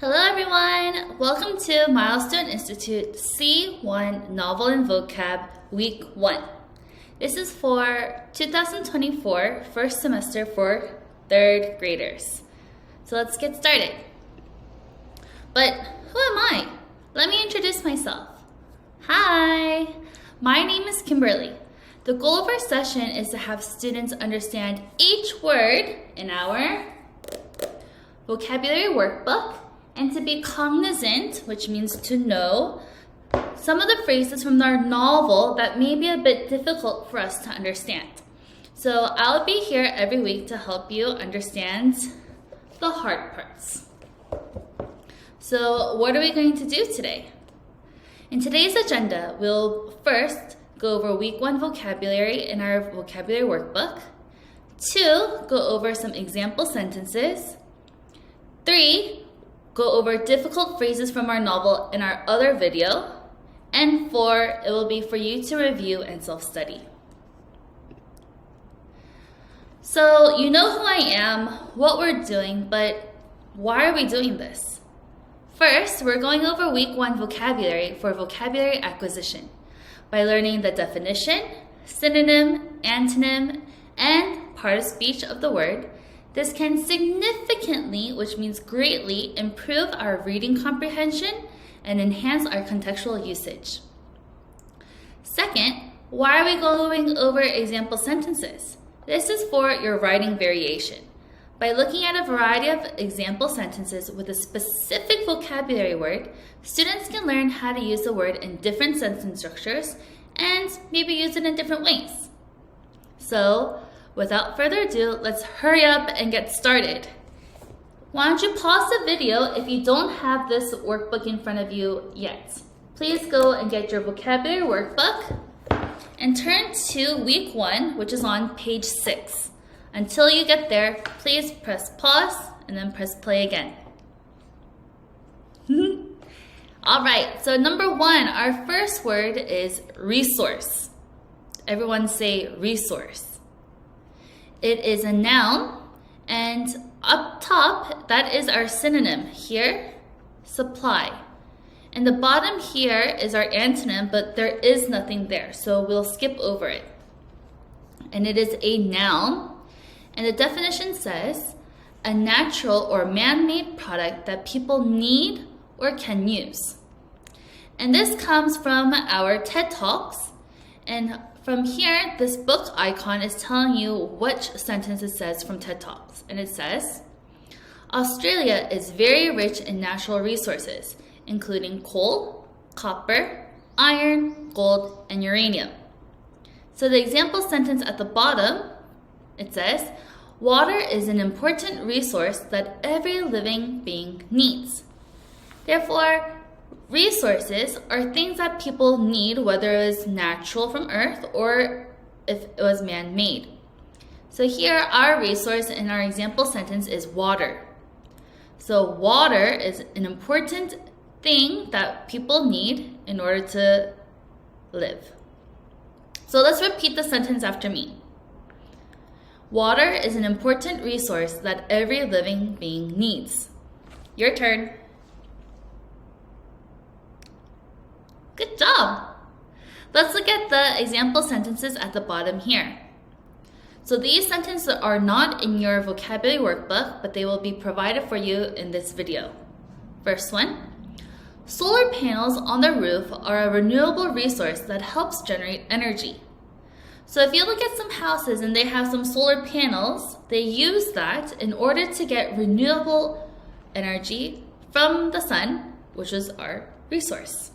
Hello everyone! Welcome to Milestone Institute C1 Novel and Vocab Week 1. This is for 2024 first semester for 3rd graders. So let's get started. But who am I? Let me introduce myself. Hi! My name is Kimberly. The goal of our session is to have students understand each word in our vocabulary workbook and to be cognizant, which means to know, some of the phrases from our novel that may be a bit difficult for us to understand. So I'll be here every week to help you understand the hard parts. So what are we going to do today? In today's agenda, we'll first go over week 1 vocabulary in our vocabulary workbook. 2, go over some example sentences. 3, go over difficult phrases from our novel in our other video. And 4, it will be for you to review and self-study. So you know who I am, what we're doing, but why are we doing this? First, we're going over week 1 vocabulary for vocabulary acquisition by learning the definition, synonym, antonym, and part of speech of the word. This can significantly, which means greatly, improve our reading comprehension and enhance our contextual usage. Second, why are we going over example sentences? This is for your writing variation. By looking at a variety of example sentences with a specific vocabulary word, students can learn how to use the word in different sentence structures and maybe use it in different ways. So, without further ado, let's hurry up and get started. Why don't you pause the video if you don't have this workbook in front of you yet. Please go and get your vocabulary workbook and turn to week 1, which is on page 6. Until you get there, please press pause and then press play again. All right, so number 1, our first word is resource. Everyone say resource. It is a noun, and up top, that is our synonym. Here, supply. And the bottom here is our antonym, but there is nothing there, so we'll skip over it. And it is a noun, and the definition says, a natural or man-made product that people need or can use. And this comes from our TED Talks, and from here, this book icon is telling you which sentence it says from TED Talks. And it says, Australia is very rich in natural resources, including coal, copper, iron, gold, and uranium. So the example sentence at the bottom, it says, water is an important resource that every living being needs. Therefore, resources are things that people need, whether it is natural from earth or if it was man-made. So here, our resource in our example sentence is water. So water is an important thing that people need in order to live. So let's repeat the sentence after me. Water is an important resource that every living being needs. Your turn. Good job! Let's look at the example sentences at the bottom here. So these sentences are not in your vocabulary workbook, but they will be provided for you in this video. First one, solar panels on the roof are a renewable resource that helps generate energy. So if you look at some houses and they have some solar panels, they use that in order to get renewable energy from the sun, which is our resource.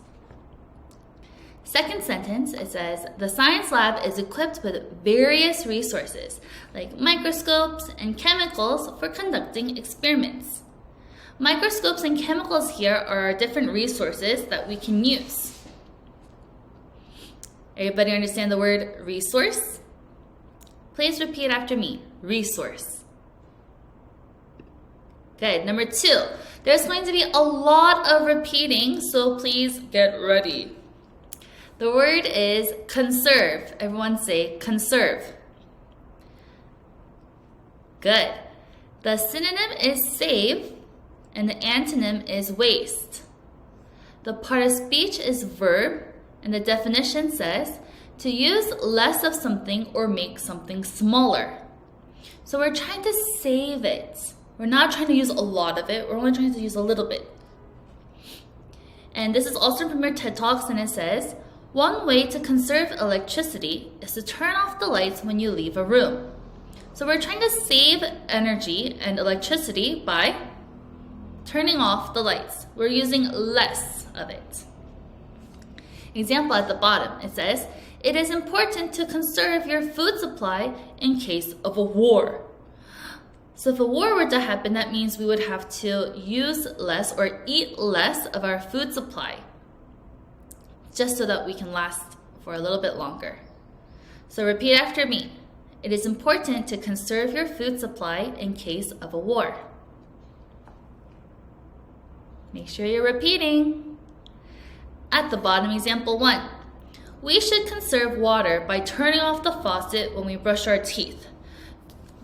Second sentence, it says, the science lab is equipped with various resources, like microscopes and chemicals for conducting experiments. Microscopes and chemicals here are different resources that we can use. Everybody understand the word resource? Please repeat after me, resource. Good, number 2, there's going to be a lot of repeating, so please get ready. The word is conserve. Everyone say conserve. Good. The synonym is save, and the antonym is waste. The part of speech is verb, and the definition says to use less of something or make something smaller. So we're trying to save it. We're not trying to use a lot of it. We're only trying to use a little bit. And this is also from your TED Talks, and it says, one way to conserve electricity is to turn off the lights when you leave a room. So we're trying to save energy and electricity by turning off the lights. We're using less of it. Example at the bottom, it says, it is important to conserve your food supply in case of a war. So if a war were to happen, that means we would have to use less or eat less of our food supply, just so that we can last for a little bit longer. So repeat after me. It is important to conserve your food supply in case of a war. Make sure you're repeating. At the bottom, example 1. We should conserve water by turning off the faucet when we brush our teeth.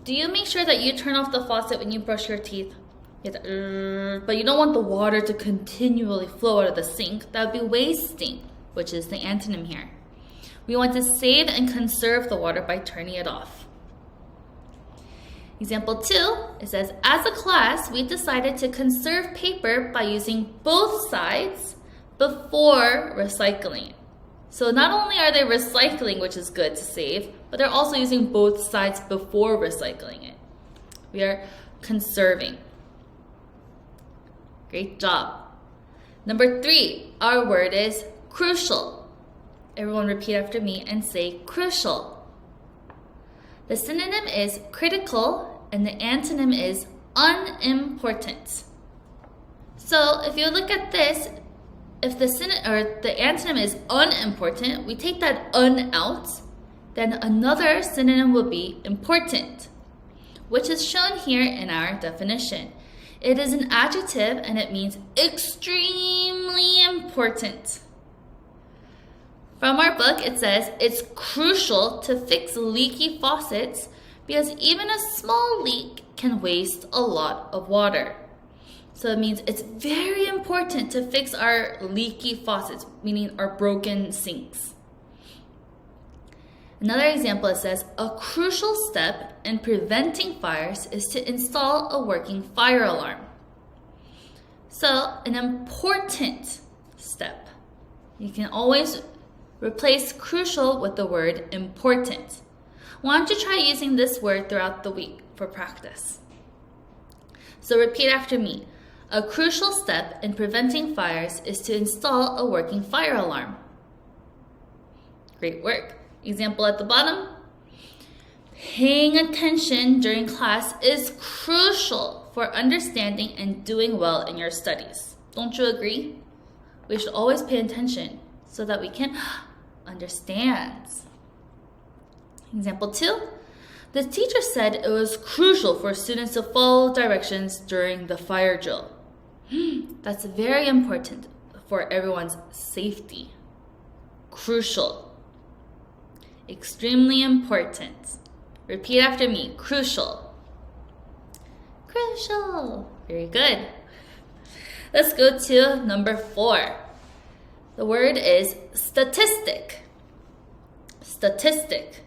Do you make sure that you turn off the faucet when you brush your teeth? But you don't want the water to continually flow out of the sink. That would be wasting, which is the antonym here. We want to save and conserve the water by turning it off. Example 2, it says, as a class, we decided to conserve paper by using both sides before recycling it. So not only are they recycling, which is good to save, but they're also using both sides before recycling it. We are conserving. Great job. Number 3, our word is crucial. Everyone repeat after me and say crucial. The synonym is critical and the antonym is unimportant. So if you look at this, if the antonym is unimportant, we take that un out, then another synonym will be important, which is shown here in our definition. It is an adjective and it means extremely important. From our book, it says it's crucial to fix leaky faucets because even a small leak can waste a lot of water. So it means it's very important to fix our leaky faucets, meaning our broken sinks. Another example, it says, a crucial step in preventing fires is to install a working fire alarm. So an important step. You can always replace crucial with the word important. Why don't you try using this word throughout the week for practice? So repeat after me. A crucial step in preventing fires is to install a working fire alarm. Great work. Example at the bottom. Paying attention during class is crucial for understanding and doing well in your studies. Don't you agree? We should always pay attention so that we can understand. Example 2. The teacher said it was crucial for students to follow directions during the fire drill. That's very important for everyone's safety. Crucial. Extremely important. Repeat after me. Crucial. Crucial. Very good. Let's go to number 4. The word is statistic. Statistic.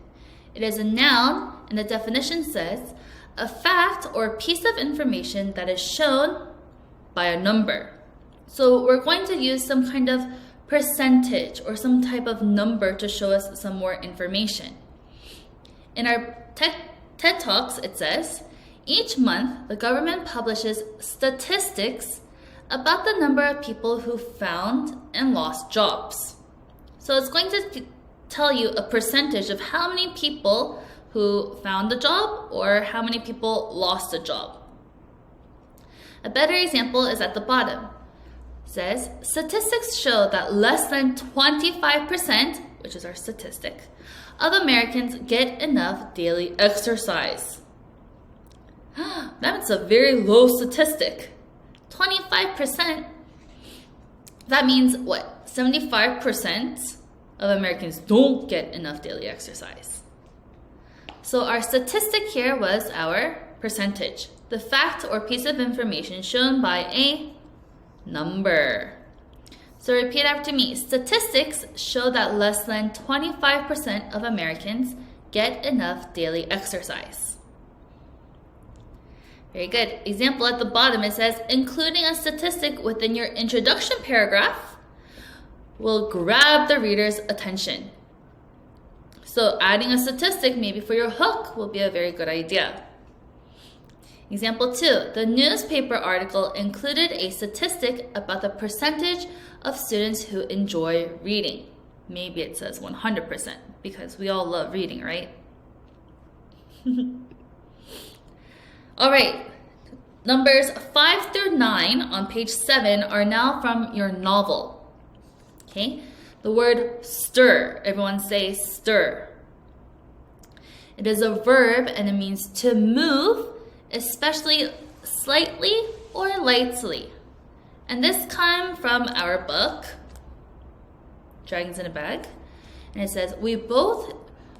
It is a noun, and the definition says, a fact or piece of information that is shown by a number. So we're going to use some kind of percentage or some type of number to show us some more information. In our TED Talks, it says, each month the government publishes statistics about the number of people who found and lost jobs. So it's going to tell you a percentage of how many people who found a job or how many people lost a job. A better example is at the bottom. It says, statistics show that less than 25%, which is our statistic, of Americans get enough daily exercise. That's a very low statistic. 25%. That means what? 75% of Americans don't get enough daily exercise. So our statistic here was our percentage, the fact or piece of information shown by a number. So repeat after me. Statistics show that less than 25% of Americans get enough daily exercise. Very good. Example at the bottom, it says, including a statistic within your introduction paragraph will grab the reader's attention. So adding a statistic maybe for your hook will be a very good idea. Example 2, the newspaper article included a statistic about the percentage of students who enjoy reading. Maybe it says 100% because we all love reading, right? All right, numbers 5 through 9 on page 7 are now from your novel. Okay, the word stir, everyone say stir. It is a verb and it means to move, especially slightly or lightly. And this comes from our book, Dragons in a Bag. And it says, we both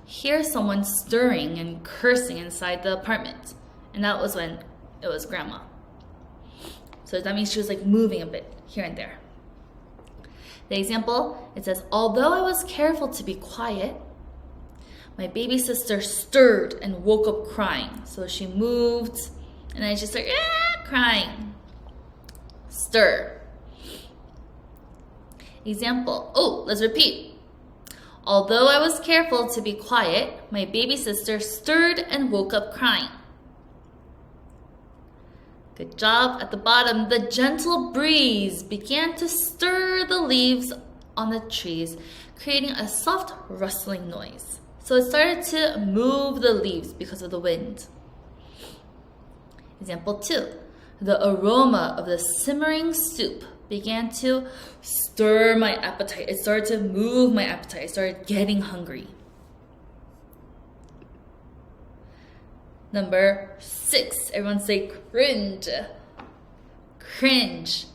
hear someone stirring and cursing inside the apartment. And that was when it was Grandma. So that means she was like moving a bit here and there. The example, it says, although I was careful to be quiet, my baby sister stirred and woke up crying. So she moved and then she started crying. Stir. Example, let's repeat. Although I was careful to be quiet, my baby sister stirred and woke up crying. Good job. At the bottom, the gentle breeze began to stir the leaves on the trees, creating a soft rustling noise. So it started to move the leaves because of the wind. Example 2. The aroma of the simmering soup began to stir my appetite. It started to move my appetite. I started getting hungry. Number 6. Everyone say cringe. Cringe.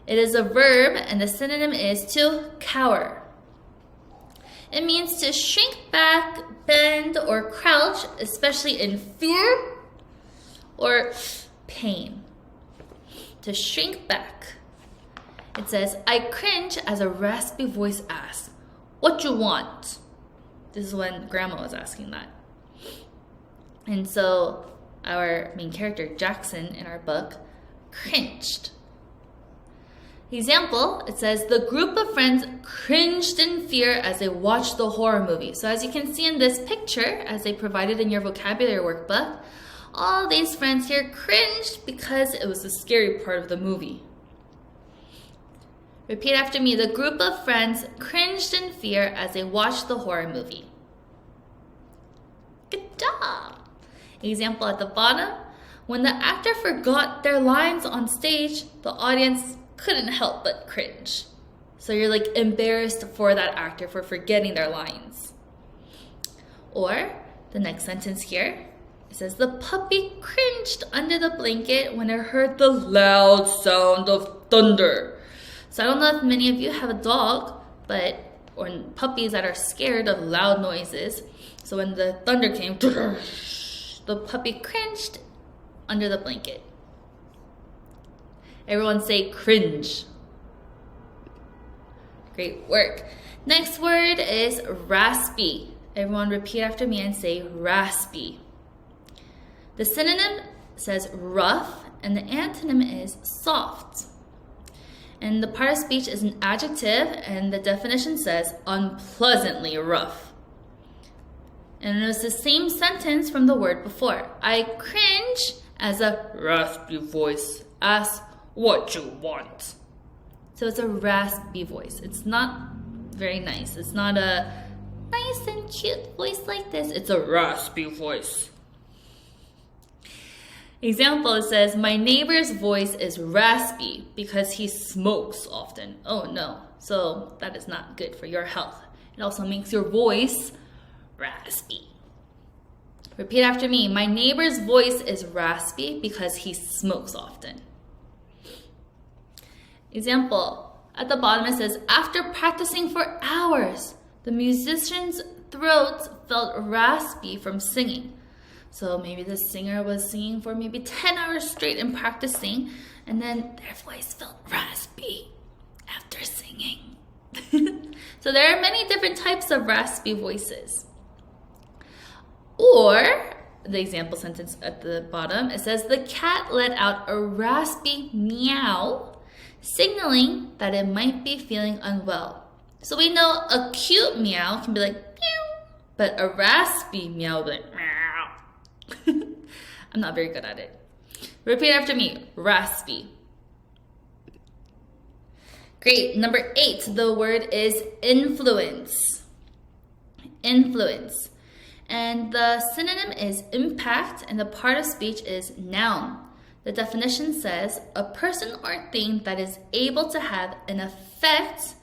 It is a verb and the synonym is to cower. It means to shrink back, bend, or crouch, especially in fear or pain. To shrink back. It says, I cringe as a raspy voice asks, what you want? This is when Grandma was asking that. And so our main character, Jackson, in our book, cringed. Example, it says, the group of friends cringed in fear as they watched the horror movie. So as you can see in this picture, as they provided in your vocabulary workbook, all these friends here cringed because it was the scary part of the movie. Repeat after me. The group of friends cringed in fear as they watched the horror movie. Good job. Example at the bottom. When the actor forgot their lines on stage, the audience couldn't help but cringe. So you're like embarrassed for that actor for forgetting their lines. Or the next sentence here, it says the puppy cringed under the blanket when it heard the loud sound of thunder. So I don't know if many of you have a dog, or puppies that are scared of loud noises. So when the thunder came, the puppy cringed under the blanket. Everyone say cringe. Great work. Next word is raspy. Everyone repeat after me and say raspy. The synonym says rough and the antonym is soft. And the part of speech is an adjective and the definition says unpleasantly rough. And it was the same sentence from the word before. I cringe as a raspy voice asks what you want. So it's a raspy voice. It's not very nice. It's not a nice and cute voice like this. It's a raspy voice. Example, it says, my neighbor's voice is raspy because he smokes often. Oh no. So that is not good for your health. It also makes your voice raspy. Repeat after me. My neighbor's voice is raspy because he smokes often. Example, at the bottom it says, after practicing for hours, the musician's throat felt raspy from singing. So maybe the singer was singing for maybe 10 hours straight and practicing, and then their voice felt raspy after singing. So there are many different types of raspy voices. Or, the example sentence at the bottom, it says, the cat let out a raspy meow, signaling that it might be feeling unwell. So we know a cute meow can be like, meow, but a raspy meow will be like, meow. I'm not very good at it. Repeat after me, raspy. Great. Number 8, the word is influence. Influence. And the synonym is impact, and the part of speech is noun. The definition says, a person or thing that is able to have an effect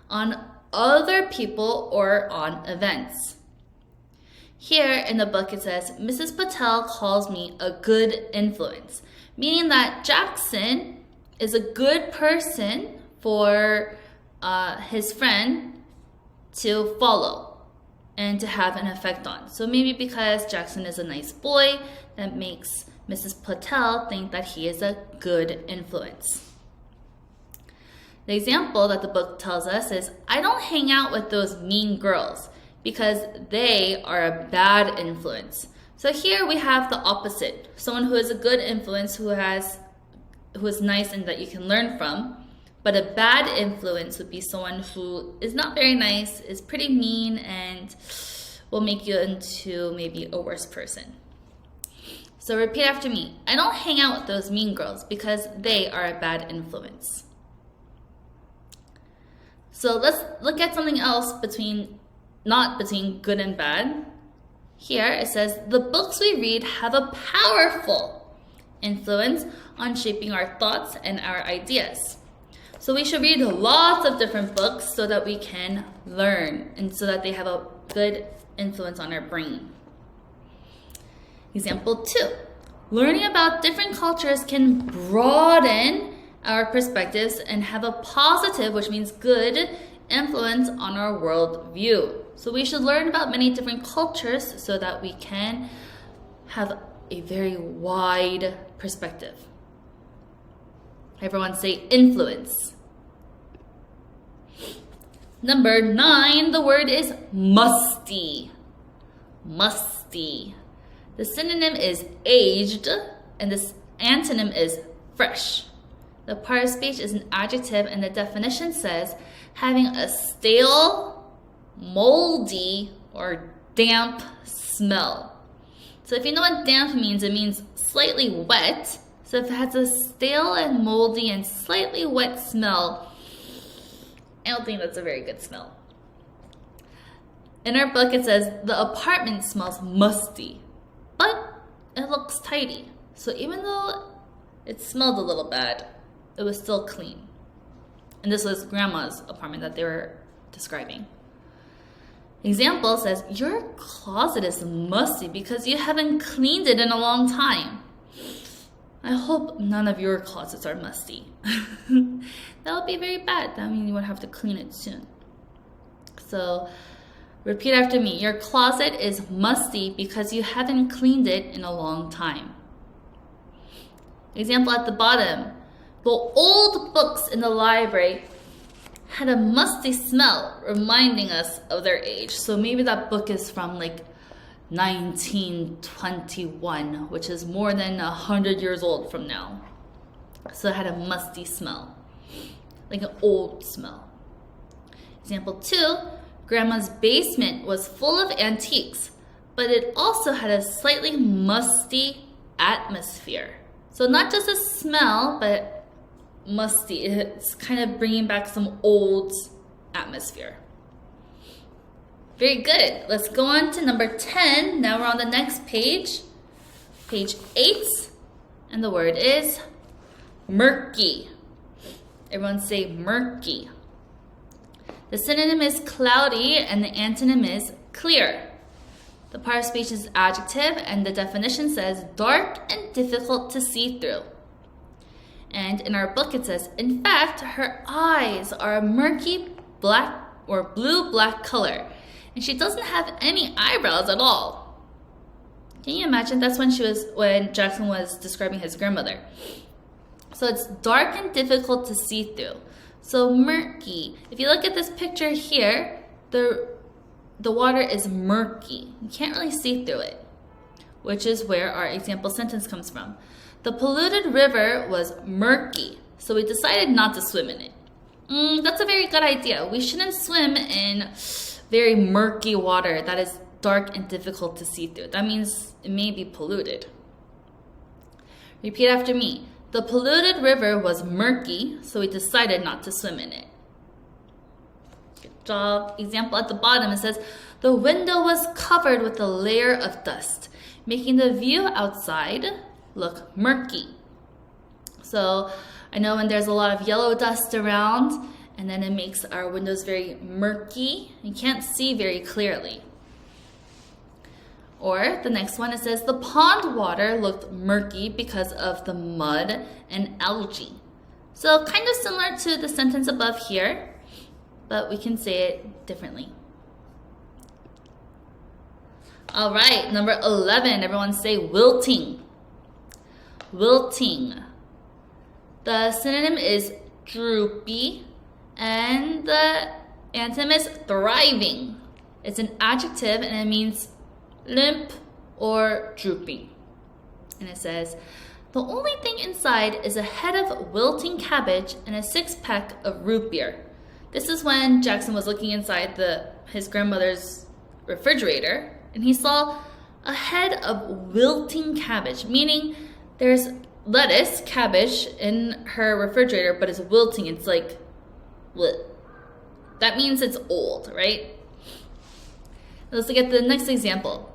on other people or on events. Here in the book it says, Mrs. Patel calls me a good influence, meaning that Jackson is a good person for his friend to follow and to have an effect on. So maybe because Jackson is a nice boy, that makes Mrs. Patel think that he is a good influence. The example that the book tells us is, I don't hang out with those mean girls because they are a bad influence. So here we have the opposite. Someone who is a good influence, who is nice and that you can learn from. But a bad influence would be someone who is not very nice, is pretty mean, and will make you into maybe a worse person. So repeat after me. I don't hang out with those mean girls because they are a bad influence. So let's look at something else not between good and bad. Here it says, the books we read have a powerful influence on shaping our thoughts and our ideas. So we should read lots of different books so that we can learn and so that they have a good influence on our brain. Example 2. Learning about different cultures can broaden our perspectives and have a positive, which means good, influence on our world view. So we should learn about many different cultures so that we can have a very wide perspective. Everyone say influence. Number 9, the word is musty. Musty. The synonym is aged, and the antonym is fresh. The part of speech is an adjective, and the definition says having a stale, moldy, or damp smell. So if you know what damp means, it means slightly wet. So if it has a stale and moldy and slightly wet smell, I don't think that's a very good smell. In our book, it says, the apartment smells musty, but it looks tidy. So even though it smelled a little bad, it was still clean. And this was Grandma's apartment that they were describing. Example says, your closet is musty because you haven't cleaned it in a long time. I hope none of your closets are musty. That would be very bad. That means you would have to clean it soon. So repeat after me. Your closet is musty because you haven't cleaned it in a long time. Example at the bottom. The old books in the library had a musty smell, reminding us of their age. So maybe that book is from like 1921, which is more than 100 years old from now. So it had a musty smell, like an old smell. Example 2, Grandma's basement was full of antiques, but it also had a slightly musty atmosphere. So not just a smell, but musty. It's kind of bringing back some old atmosphere. Very good. Let's go on to number 10. Now we're on the next page. Page 8. And the word is murky. Everyone say murky. The synonym is cloudy and the antonym is clear. The part of speech is adjective and the definition says dark and difficult to see through. And in our book it says, in fact, her eyes are a murky black or blue-black color. And she doesn't have any eyebrows at all. Can you imagine? That's when Jackson was describing his grandmother. So it's dark and difficult to see through. So murky. If you look at this picture here, the water is murky. You can't really see through it, which is where our example sentence comes from. The polluted river was murky, so we decided not to swim in it. That's a very good idea. We shouldn't swim in very murky water that is dark and difficult to see through. That means it may be polluted. Repeat after me. The polluted river was murky, so we decided not to swim in it. Good job. Example at the bottom, it says, the window was covered with a layer of dust, making the view outside look murky. So I know when there's a lot of yellow dust around, and then it makes our windows very murky. You can't see very clearly. Or the next one, it says the pond water looked murky because of the mud and algae. So kind of similar to the sentence above here, but we can say it differently. All right, number 11, everyone say wilting. Wilting. The synonym is droopy, and the antonym is thriving. It's an adjective, and it means limp or drooping. And it says, the only thing inside is a head of wilting cabbage and a 6-pack of root beer. This is when Jackson was looking inside his grandmother's refrigerator, and he saw a head of wilting cabbage, meaning there's lettuce, cabbage in her refrigerator, but it's wilting. It's like, what? That means it's old, right? Let's look at the next example.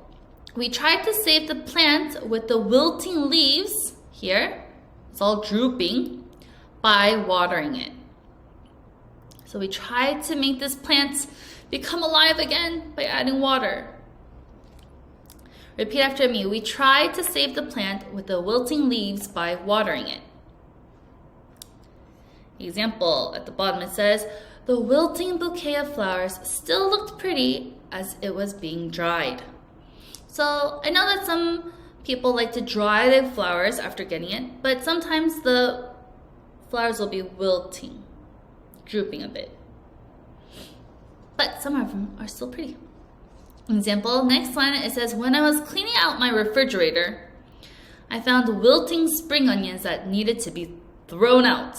We tried to save the plant with the wilting leaves, here, it's all drooping, by watering it. So we tried to make this plant become alive again by adding water. Repeat after me. We tried to save the plant with the wilting leaves by watering it. Example at the bottom, it says, the wilting bouquet of flowers still looked pretty as it was being dried. So I know that some people like to dry the flowers after getting it, but sometimes the flowers will be wilting, drooping a bit. But some of them are still pretty. Example, next line, it says, when I was cleaning out my refrigerator, I found wilting spring onions that needed to be thrown out.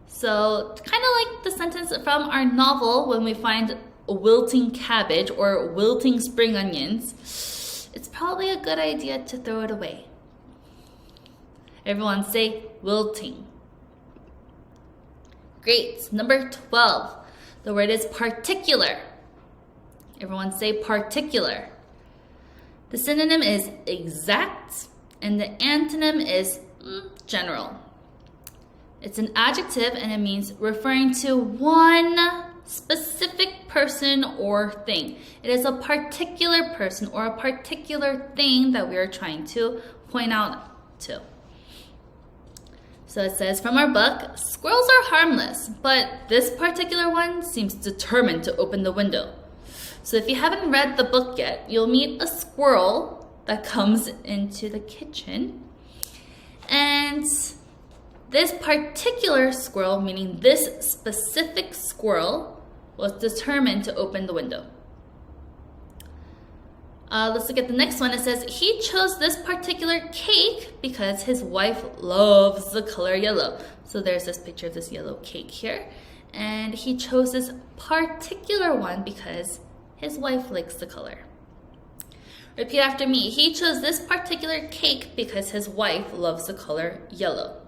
So kind of like the sentence from our novel, when we find a wilting cabbage or wilting spring onions, it's probably a good idea to throw it away. Everyone say wilting. Great. Number 12. The word is particular. Everyone say particular. The synonym is exact, and the antonym is general. It's an adjective, and it means referring to one specific person or thing. It is a particular person or a particular thing that we are trying to point out to. So it says from our book, squirrels are harmless, but this particular one seems determined to open the window. So if you haven't read the book yet, you'll meet a squirrel that comes into the kitchen. And this particular squirrel, meaning this specific squirrel, was determined to open the window. Let's look at the next one. It says, he chose this particular cake because his wife loves the color yellow. So there's this picture of this yellow cake here. And he chose this particular one because his wife likes the color. Repeat after me. He chose this particular cake because his wife loves the color yellow.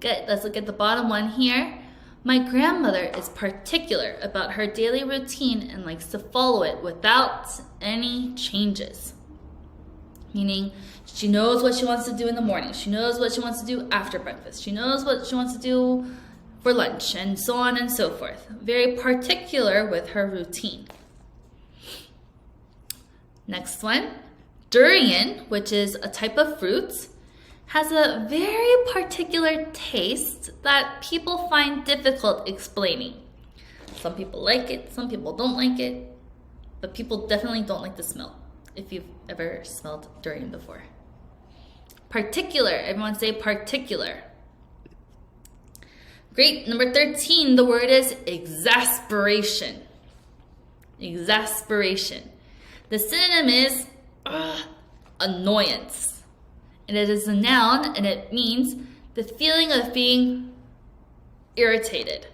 Good. Let's look at the bottom one here. My grandmother is particular about her daily routine and likes to follow it without any changes. Meaning, she knows what she wants to do in the morning. She knows what she wants to do after breakfast. She knows what she wants to do for lunch, and so on and so forth. Very particular with her routine. Next one. Durian, which is a type of fruit, has a very particular taste that people find difficult explaining. Some people like it, some people don't like it, but people definitely don't like the smell. if you've ever smelled durian before. Particular. Everyone say particular. Great. Number 13, the word is exasperation. Exasperation. The synonym is annoyance. And it is a noun, and it means the feeling of being irritated.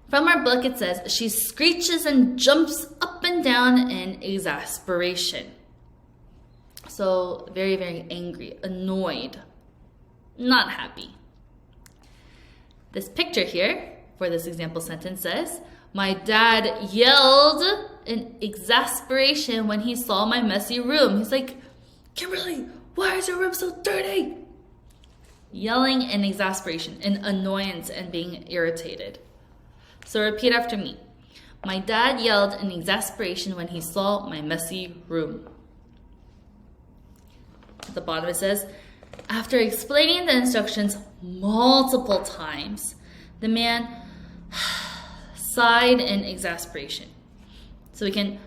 From our book, it says, she screeches and jumps up and down in exasperation. So, very, very angry, annoyed, not happy. This picture here, for this example sentence says, my dad yelled in exasperation when he saw my messy room. He's like, Kimberly, why is your room so dirty? Yelling in exasperation, in annoyance and being irritated. So repeat after me. My dad yelled in exasperation when he saw my messy room. At the bottom it says, after explaining the instructions multiple times, the man sighed in exasperation. So we can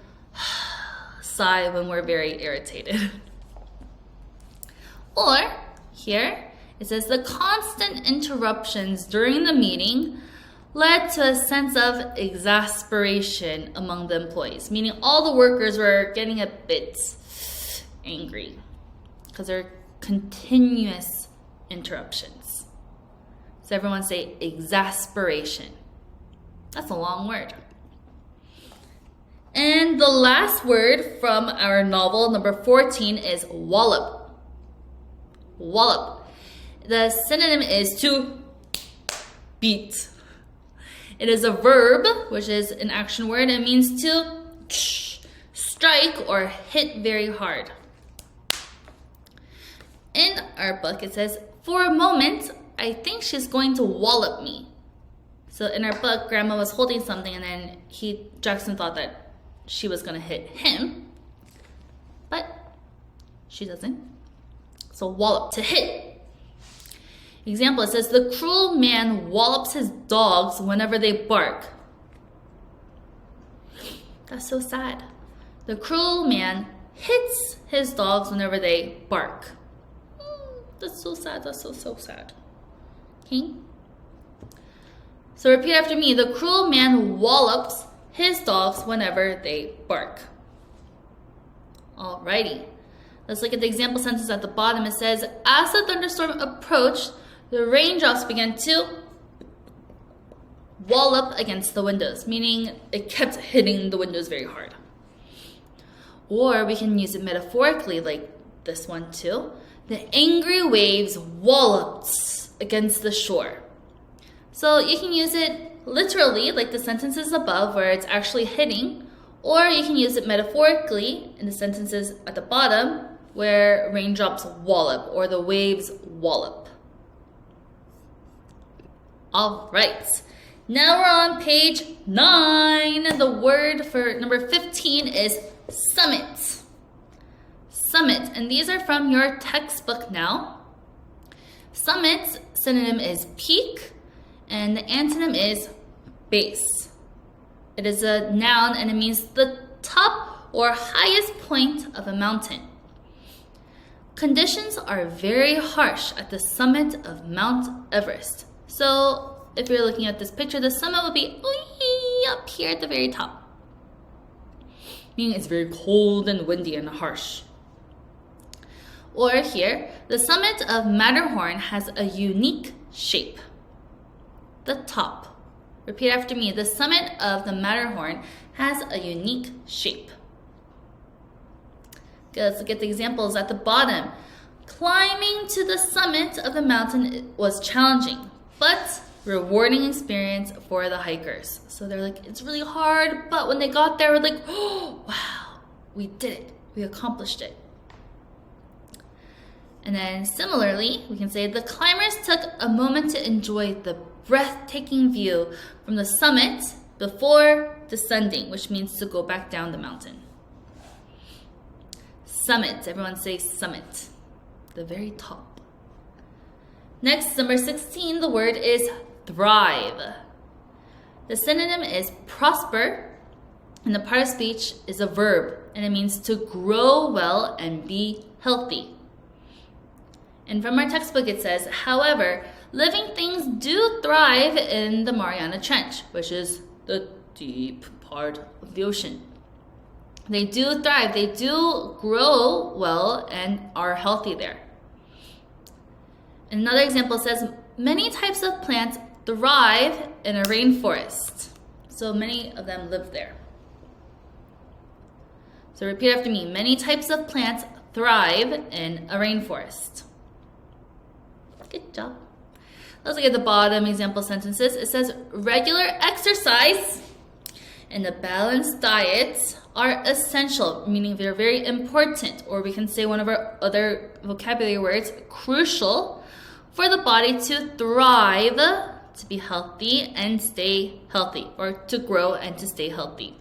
sigh when we're very irritated. Or here it says the constant interruptions during the meeting led to a sense of exasperation among the employees, meaning all the workers were getting a bit angry because there are continuous interruptions. So everyone say exasperation. That's a long word. And the last word from our novel, number 14, is wallop. Wallop. The synonym is to beat. It is a verb, which is an action word. It means to strike or hit very hard. In our book, it says, for a moment, I think she's going to wallop me. So in our book, Grandma was holding something and then Jackson thought that she was going to hit him. But she doesn't. So wallop, to hit. Example, it says, the cruel man wallops his dogs whenever they bark. That's so sad. The cruel man hits his dogs whenever they bark. That's so sad. That's so sad. Okay? So repeat after me. The cruel man wallops his dogs whenever they bark. Alrighty. Let's look at the example sentence at the bottom. It says, as the thunderstorm approached, the raindrops began to wallop against the windows, meaning it kept hitting the windows very hard. Or we can use it metaphorically like this one too. The angry waves walloped against the shore. So you can use it literally like the sentences above where it's actually hitting, or you can use it metaphorically in the sentences at the bottom where raindrops wallop or the waves wallop. All right, now we're on page 9. The word for number 15 is summit. Summit, and these are from your textbook now. Summit synonym is peak, and the antonym is base. It is a noun and it means the top or highest point of a mountain. Conditions are very harsh at the summit of Mount Everest. So if you're looking at this picture, the summit would be up here at the very top. Meaning it's very cold and windy and harsh. Or here, the summit of Matterhorn has a unique shape. The top. Repeat after me. The summit of the Matterhorn has a unique shape. Okay, let's look at the examples at the bottom. Climbing to the summit of the mountain was challenging, but rewarding experience for the hikers. So they're like, it's really hard, but when they got there, we're like, oh, wow, we did it. We accomplished it. And then similarly, we can say the climbers took a moment to enjoy the breathtaking view from the summit before descending, which means to go back down the mountain. Summit. Everyone say summit. The very top. Next, number 16, the word is thrive. The synonym is prosper, and the part of speech is a verb, and it means to grow well and be healthy. And from our textbook it says, however, living things do thrive in the Mariana Trench, which is the deep part of the ocean. They do thrive, they do grow well and are healthy there. Another example says, many types of plants thrive in a rainforest. So many of them live there. So repeat after me. Many types of plants thrive in a rainforest. Good job. Let's look at the bottom example sentences. It says, regular exercise and a balanced diet are essential, meaning they're very important, or we can say one of our other vocabulary words, crucial, for the body to thrive, to be healthy and stay healthy, or to grow and to stay healthy.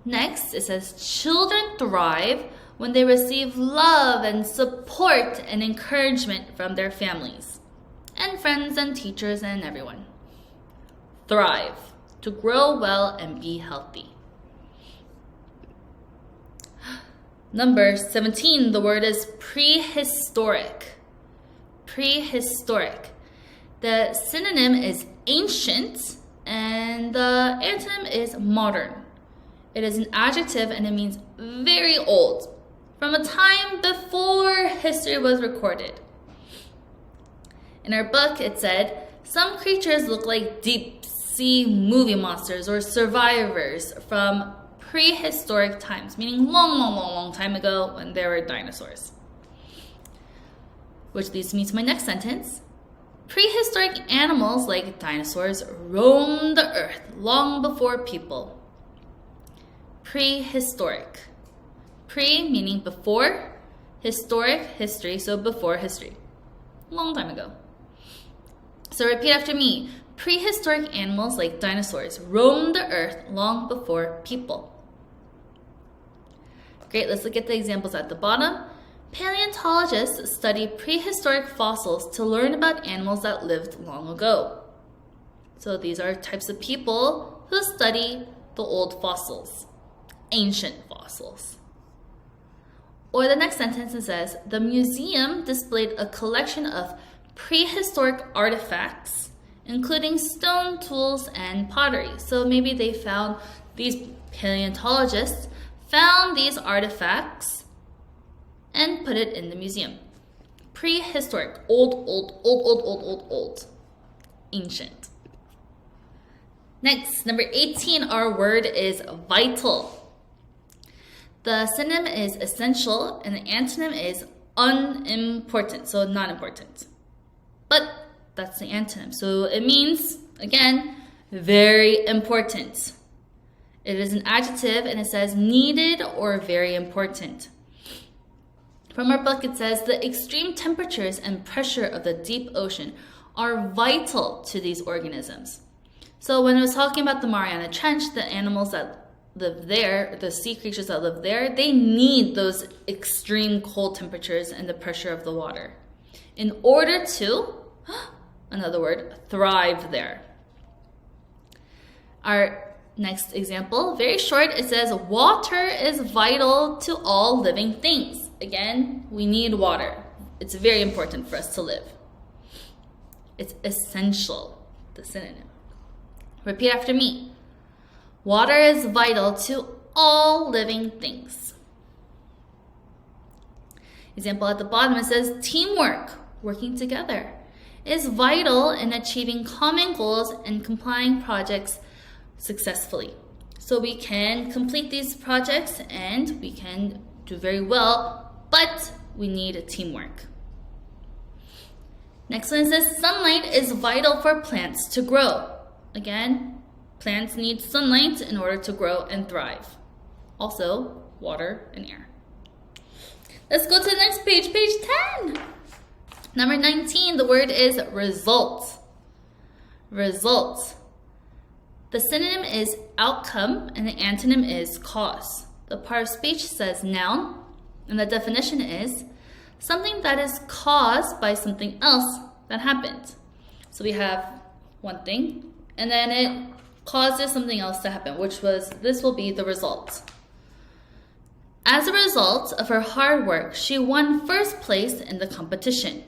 Next, it says, children thrive when they receive love and support and encouragement from their families and friends and teachers and everyone. Thrive, to grow well and be healthy. Number 17, the word is prehistoric. Prehistoric. The synonym is ancient and the antonym is modern. It is an adjective and it means very old, from a time before history was recorded. In our book, it said, some creatures look like deep sea movie monsters or survivors from prehistoric times, meaning long time ago when there were dinosaurs. Which leads me to my next sentence. Prehistoric animals like dinosaurs roamed the earth long before people. Prehistoric. Pre meaning before, historic, history, so before history. Long time ago. So repeat after me. Prehistoric animals like dinosaurs roamed the earth long before people. Great, let's look at the examples at the bottom. Paleontologists study prehistoric fossils to learn about animals that lived long ago. So these are types of people who study the old fossils, ancient fossils. Or the next sentence says, the museum displayed a collection of prehistoric artifacts, including stone tools and pottery. So maybe they found, these paleontologists found these artifacts and put it in the museum. Prehistoric, old, ancient. Next, number 18, our word is vital. The synonym is essential and the antonym is unimportant, so not important. But that's the antonym. So it means, again, very important. It is an adjective and it says needed or very important. From our book, it says the extreme temperatures and pressure of the deep ocean are vital to these organisms. So when I was talking about the Mariana Trench, the animals that live there, the sea creatures that live there, they need those extreme cold temperatures and the pressure of the water in order to, another word, thrive there. Our next example, very short, it says water is vital to all living things. Again, we need water. It's very important for us to live. It's essential, the synonym. Repeat after me. Water is vital to all living things. Example at the bottom, it says teamwork, working together, is vital in achieving common goals and completing projects successfully. So we can complete these projects and we can do very well, but we need teamwork. Next one says sunlight is vital for plants to grow. Again, plants need sunlight in order to grow and thrive. Also, water and air. Let's go to the next page, page 10. Number 19, the word is result. Result. The synonym is outcome and the antonym is cause. The part of speech says noun, and the definition is something that is caused by something else that happened. So we have one thing, and then it causes something else to happen, which was, this will be the result. As a result of her hard work, she won first place in the competition.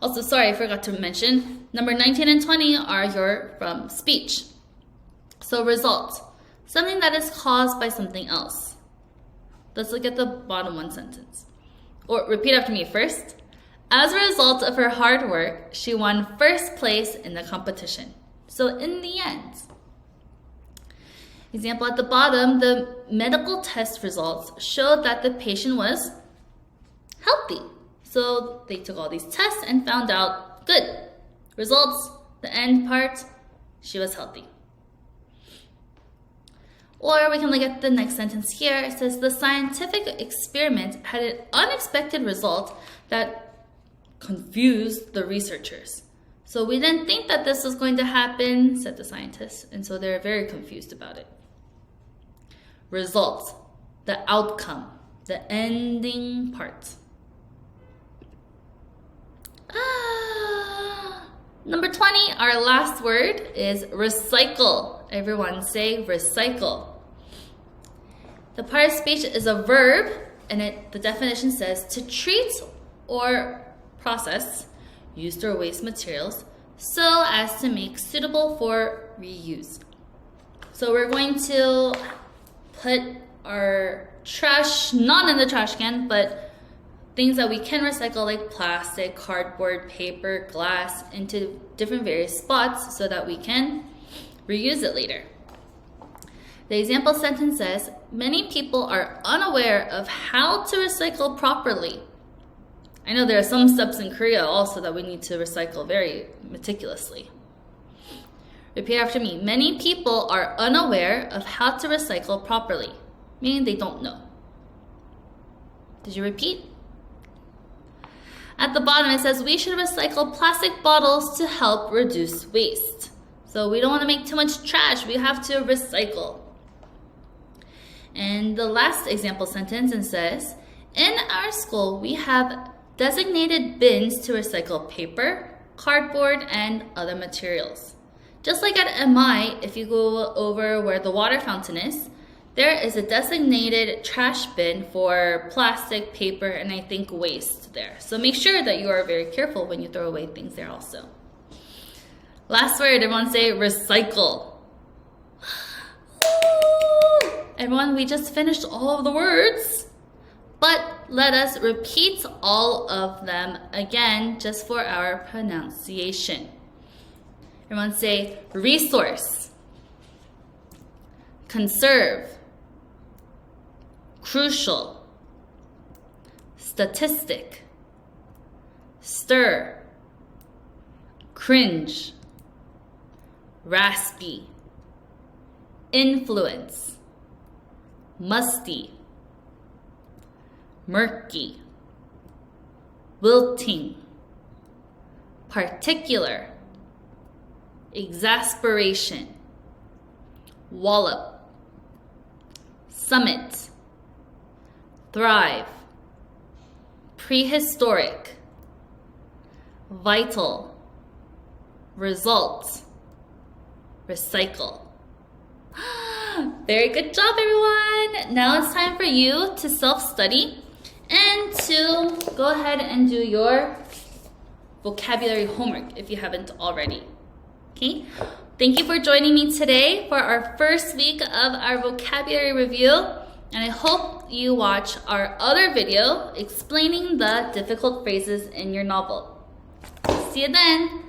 Also, sorry, I forgot to mention, number 19 and 20 are from speech. So result, something that is caused by something else. Let's look at the bottom one sentence. Or repeat after me first. As a result of her hard work, she won first place in the competition. So in the end, example at the bottom, the medical test results showed that the patient was healthy. So they took all these tests and found out, good. Results, the end part, she was healthy. Or we can look at the next sentence here. It says, the scientific experiment had an unexpected result that confused the researchers. So we didn't think that this was going to happen, said the scientists, and so they're very confused about it. Results, the outcome, the ending part. Number 20, our last word is recycle. Everyone say recycle. The part of speech is a verb, and the definition says to treat or process used or waste materials so as to make suitable for reuse. So we're going to put our trash, not in the trash can, but things that we can recycle like plastic, cardboard, paper, glass into different various spots so that we can reuse it later. The example sentence says, many people are unaware of how to recycle properly. I know there are some steps in Korea also that we need to recycle very meticulously. Repeat after me. Many people are unaware of how to recycle properly, meaning they don't know. Did you repeat? At the bottom it says we should recycle plastic bottles to help reduce waste. So we don't want to make too much trash. We have to recycle. And the last example sentence says, in our school we have designated bins to recycle paper, cardboard, and other materials. Just like at MI, if you go over where the water fountain is, there is a designated trash bin for plastic, paper, and I think waste there. So make sure that you are very careful when you throw away things there also. Last word, everyone say recycle. Everyone, we just finished all of the words, but let us repeat all of them again just for our pronunciation. Everyone say resource, conserve, crucial, statistic, stir, cringe, raspy, influence, musty, murky, wilting, particular, exasperation, wallop, summit, thrive, prehistoric, vital, result, recycle. Very good job, everyone. Now it's time for you to self-study and to go ahead and do your vocabulary homework if you haven't already. Okay? Thank you for joining me today for our first week of our vocabulary review. And I hope you watch our other video explaining the difficult phrases in your novel. See you then.